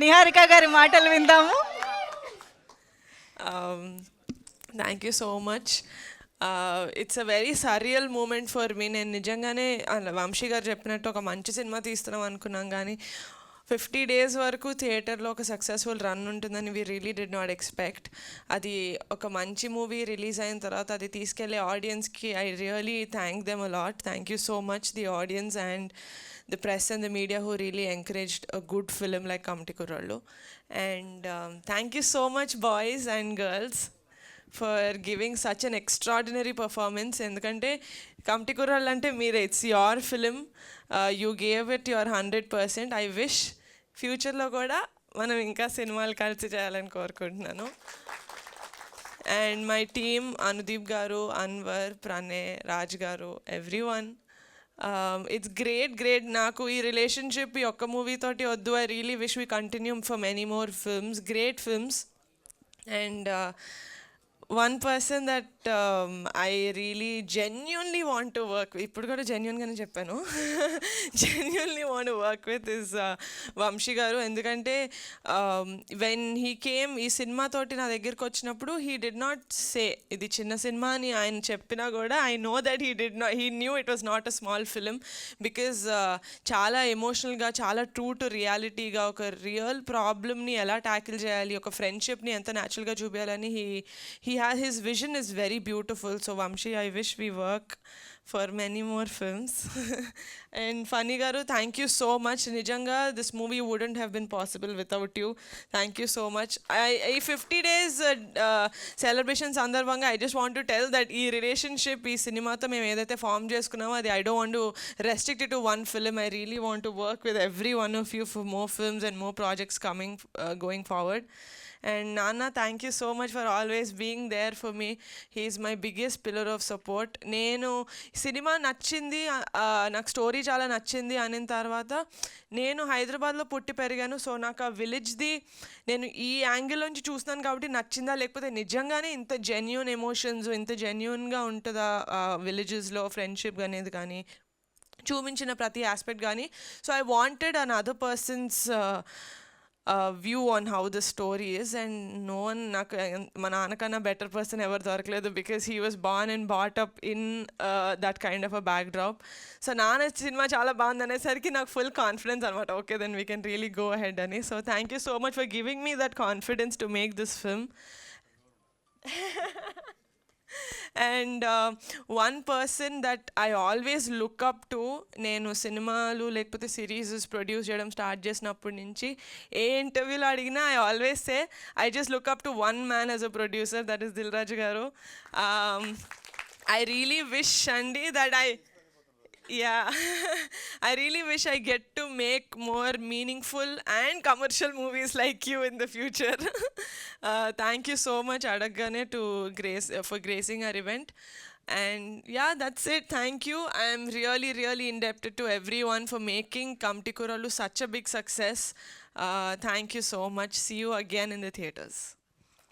నిహారిక గారి మాటలు విందాము. Thank you so much. It's a very surreal moment for me. నేను నిజంగానే వంశీ గారు చెప్పినట్టు ఒక మంచి సినిమా తీస్తున్నాం అనుకున్నాం, కానీ 50 days వరకు థియేటర్లో ఒక సక్సెస్ఫుల్ రన్ ఉంటుందని we really did not expect. అది ఒక మంచి మూవీ రిలీజ్ అయిన తర్వాత అది తీసుకెళ్లే ఆడియన్స్కి I really thank them a lot. Thank you so much the audience and the press and the media who really encouraged a good film like Kamti Kurallu. And thank you so much, boys and girls, for giving such an extraordinary performance. ఎందుకంటే కమ్టి కుర్రాళ్ళు అంటే మీరే, it's your film, you gave it your 100%. I wish ఫ్యూచర్లో కూడా మనం ఇంకా సినిమాలు కలిసి చేయాలని కోరుకుంటున్నాను. అండ్ మై టీమ్, అనుదీప్ గారు, అన్వర్, ప్రణయ్, రాజ్ గారు, ఎవ్రీ వన్, ఇట్స్ గ్రేట్. నాకు ఈ రిలేషన్షిప్ ఈ ఒక్క మూవీ తోటి వద్దు. I really wish we continue for many more films, great films. And one person that I really genuinely want to work, ఇప్పుడు కూడా జెన్యున్గానే చెప్పాను, genuinely want to work with is Vamshi గారు. ఎందుకంటే వెన్ హీ కేమ్ ఈ సినిమాతోటి నా దగ్గరికి వచ్చినప్పుడు హీ డిడ్ నాట్ సే ఇది చిన్న సినిమా అని ఆయన చెప్పినా కూడా I know that he knew it was not a small film, because చాలా ఎమోషనల్గా, చాలా ట్రూ టు రియాలిటీగా ఒక రియల్ ప్రాబ్లమ్ని ఎలా ట్యాకిల్ చేయాలి, ఒక ఫ్రెండ్షిప్ని ఎంత న్యాచురల్గా చూపించాలని his vision is very beautiful. So Vamshi, I wish we work for many more films. And Funny garu, thank you so much. Nijanga, this movie wouldn't have been possible without you. Thank you so much. I 50 days celebration sandarbhanga, I just want to tell that ee relationship ee cinema tho mem edaithe form cheskunnamo adi I don't want to restrict it to one film. I really want to work with every one of you for more films and more projects coming going forward. And Nana, thank you so much for always being there for me. He is my biggest pillar of support. నేను cinema నచ్చింది, నాకు story చాలా నచ్చింది అనిన తర్వాత నేను హైదరాబాద్లో పుట్టి పెరిగాను. సో నాకు ఆ విలేజ్ది నేను ఈ యాంగిల్ నుంచి చూస్తున్నాను కాబట్టి నచ్చిందా, లేకపోతే నిజంగానే ఇంత జెన్యూన్ ఎమోషన్స్, ఇంత జెన్యూన్గా ఉంటుందా విలేజెస్లో ఫ్రెండ్షిప్ అనేది కానీ చూపించిన ప్రతి ఆస్పెక్ట్ కానీ. So I wanted an other persons view on how the story is, and no one, నాకు మా నాన్నకన్నా బెటర్ పర్సన్ ఎవరు దొరకలేదు, because he was born and brought up in that kind of a backdrop. So నాన్న cinema చాలా బాగుంది అనేసరికి నాకు full confidence అనమాట, okay then we can really go ahead అని. So thank you so much for giving me that confidence to make this film. And one person that I always look up to, నేను సినిమాలు లేకపోతే serieses produce చేయడం start చేసినప్పటి నుంచి ఏ ఇంటర్వ్యూలో అడిగినా I always say I just look up to one man as a producer, that is Dil Raju garu. I really wish అండి that yeah I really wish I get to make more meaningful and commercial movies like you in the future. Thank you so much Adaggane to grace for gracing our event. And yeah, that's it. Thank you. I am really indebted to everyone for making Kamti Kurallu such a big success. Thank you so much. See you again in the theaters.